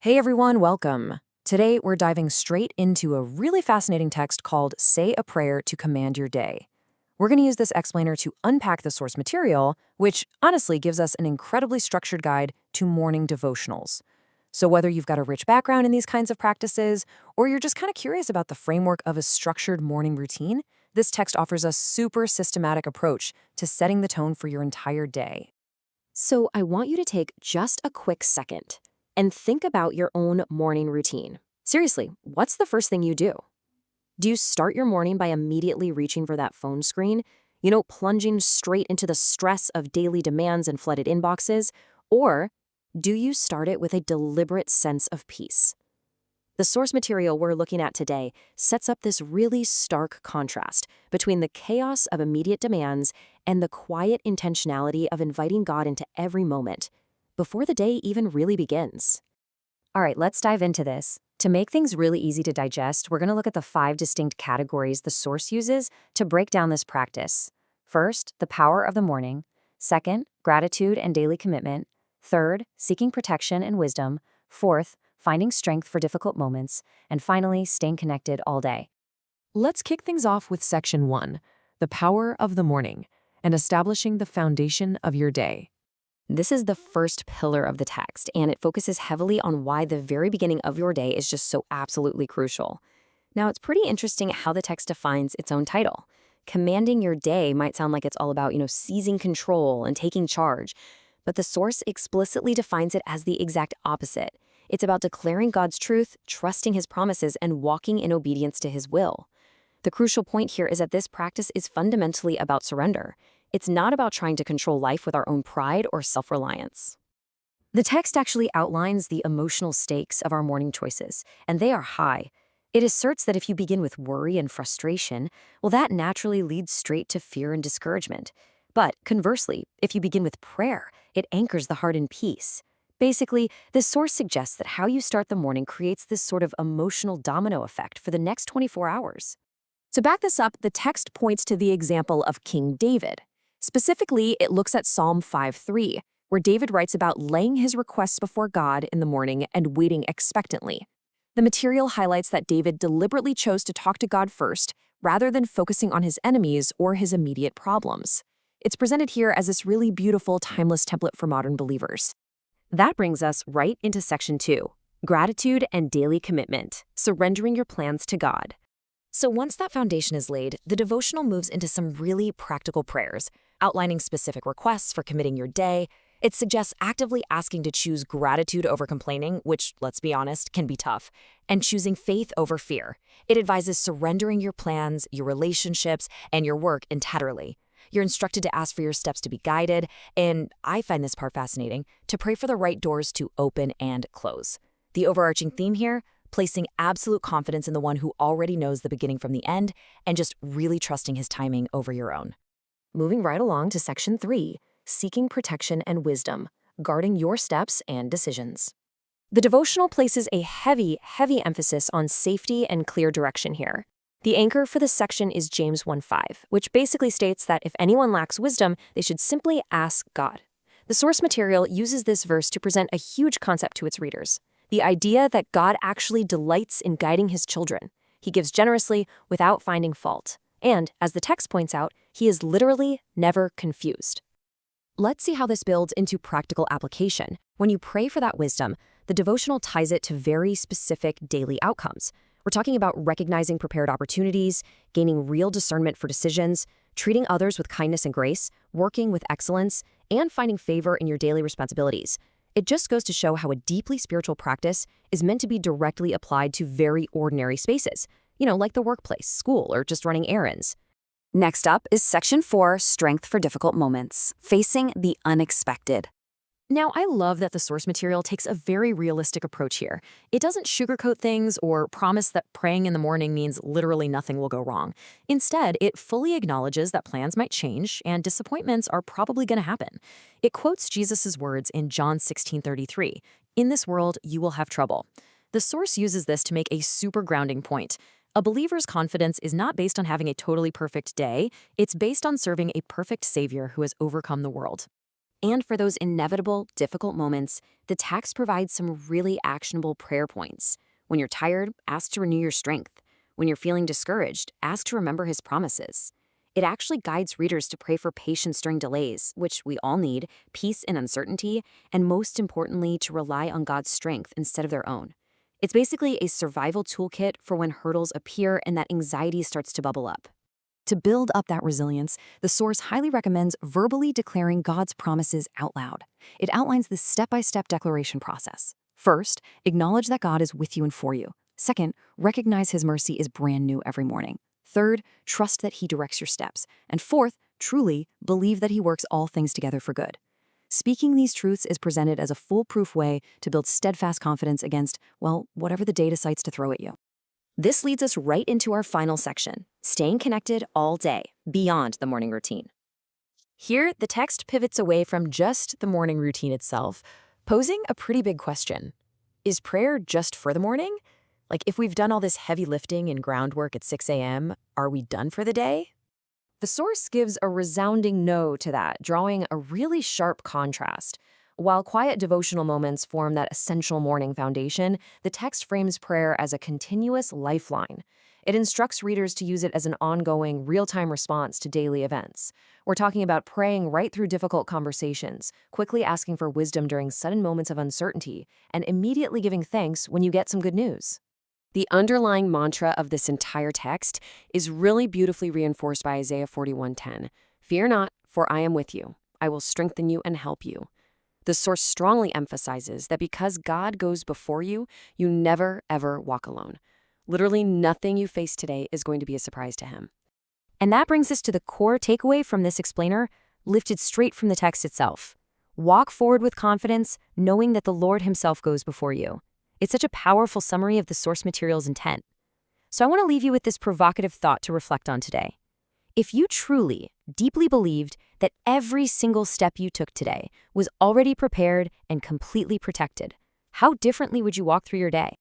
Hey everyone, welcome. Today we're diving straight into a really fascinating text called Say a Prayer to Command Your Day. We're going to use this explainer to unpack the source material, which honestly gives us an incredibly structured guide to morning devotionals. So whether you've got a rich background in these kinds of practices, or you're just kind of curious about the framework of a structured morning routine, this text offers a super systematic approach to setting the tone for your entire day. So I want you to take just a quick second and think about your own morning routine. Seriously, what's the first thing you do? Do you start your morning by immediately reaching for that phone screen? Plunging straight into the stress of daily demands and flooded inboxes? Or do you start it with a deliberate sense of peace? The source material we're looking at today sets up this really stark contrast between the chaos of immediate demands and the quiet intentionality of inviting God into every moment, before the day even really begins. All right, let's dive into this. To make things really easy to digest, we're going to look at the 5 distinct categories the source uses to break down this practice. First, the power of the morning. Second, gratitude and daily commitment. Third, seeking protection and wisdom. Fourth, finding strength for difficult moments. And finally, staying connected all day. Let's kick things off with Section 1, the power of the morning, and establishing the foundation of your day. This is the first pillar of the text, and it focuses heavily on why the very beginning of your day is just so absolutely crucial. Now, it's pretty interesting how the text defines its own title. Commanding your day might sound like it's all about, seizing control and taking charge, but the source explicitly defines it as the exact opposite. It's about declaring God's truth, trusting His promises, and walking in obedience to His will. The crucial point here is that this practice is fundamentally about surrender. It's not about trying to control life with our own pride or self-reliance. The text actually outlines the emotional stakes of our morning choices, and they are high. It asserts that if you begin with worry and frustration, well, that naturally leads straight to fear and discouragement. But conversely, if you begin with prayer, it anchors the heart in peace. Basically, this source suggests that how you start the morning creates this sort of emotional domino effect for the next 24 hours. To back this up, the text points to the example of King David. Specifically, it looks at Psalm 5:3, where David writes about laying his requests before God in the morning and waiting expectantly. The material highlights that David deliberately chose to talk to God first, rather than focusing on his enemies or his immediate problems. It's presented here as this really beautiful, timeless template for modern believers. That brings us right into Section 2, gratitude and daily commitment, surrendering your plans to God. So once that foundation is laid, the devotional moves into some really practical prayers, outlining specific requests for committing your day. It suggests actively asking to choose gratitude over complaining, which, let's be honest, can be tough, and choosing faith over fear. It advises surrendering your plans, your relationships, and your work entirely. You're instructed to ask for your steps to be guided, and I find this part fascinating, to pray for the right doors to open and close. The overarching theme here, placing absolute confidence in the one who already knows the beginning from the end, and just really trusting his timing over your own. Moving right along to Section 3, seeking protection and wisdom, guarding your steps and decisions. The devotional places a heavy emphasis on safety and clear direction here. The anchor for this section is James 1:5, which basically states that if anyone lacks wisdom, they should simply ask God. The source material uses this verse to present a huge concept to its readers. The idea that God actually delights in guiding His children. He gives generously without finding fault. And, as the text points out, He is literally never confused. Let's see how this builds into practical application. When you pray for that wisdom, the devotional ties it to very specific daily outcomes. We're talking about recognizing prepared opportunities, gaining real discernment for decisions, treating others with kindness and grace, working with excellence, and finding favor in your daily responsibilities. It just goes to show how a deeply spiritual practice is meant to be directly applied to very ordinary spaces, like the workplace, school, or just running errands. Next up is Section 4, Strength for Difficult Moments, Facing the Unexpected. Now, I love that the source material takes a very realistic approach here. It doesn't sugarcoat things or promise that praying in the morning means literally nothing will go wrong. Instead, it fully acknowledges that plans might change and disappointments are probably going to happen. It quotes Jesus' words in John 16:33, "In this world, you will have trouble." The source uses this to make a super grounding point. A believer's confidence is not based on having a totally perfect day. It's based on serving a perfect Savior who has overcome the world. And for those inevitable, difficult moments, the text provides some really actionable prayer points. When you're tired, ask to renew your strength. When you're feeling discouraged, ask to remember his promises. It actually guides readers to pray for patience during delays, which we all need, peace in uncertainty, and most importantly, to rely on God's strength instead of their own. It's basically a survival toolkit for when hurdles appear and that anxiety starts to bubble up. To build up that resilience, the source highly recommends verbally declaring God's promises out loud. It outlines this step-by-step declaration process. First, acknowledge that God is with you and for you. Second, recognize his mercy is brand new every morning. Third, trust that he directs your steps. And fourth, truly believe that he works all things together for good. Speaking these truths is presented as a foolproof way to build steadfast confidence against, well, whatever the day decides to throw at you. This leads us right into our final section, staying connected all day, beyond the morning routine. Here, the text pivots away from just the morning routine itself, posing a pretty big question. Is prayer just for the morning? Like, if we've done all this heavy lifting and groundwork at 6 a.m., are we done for the day? The source gives a resounding no to that, drawing a really sharp contrast. While quiet devotional moments form that essential morning foundation, the text frames prayer as a continuous lifeline. It instructs readers to use it as an ongoing, real-time response to daily events. We're talking about praying right through difficult conversations, quickly asking for wisdom during sudden moments of uncertainty, and immediately giving thanks when you get some good news. The underlying mantra of this entire text is really beautifully reinforced by Isaiah 41:10. Fear not, for I am with you. I will strengthen you and help you. The source strongly emphasizes that because God goes before you, you never, ever walk alone. Literally nothing you face today is going to be a surprise to him. And that brings us to the core takeaway from this explainer, lifted straight from the text itself. Walk forward with confidence, knowing that the Lord himself goes before you. It's such a powerful summary of the source material's intent. So I want to leave you with this provocative thought to reflect on today. If you truly, deeply believed that every single step you took today was already prepared and completely protected, how differently would you walk through your day?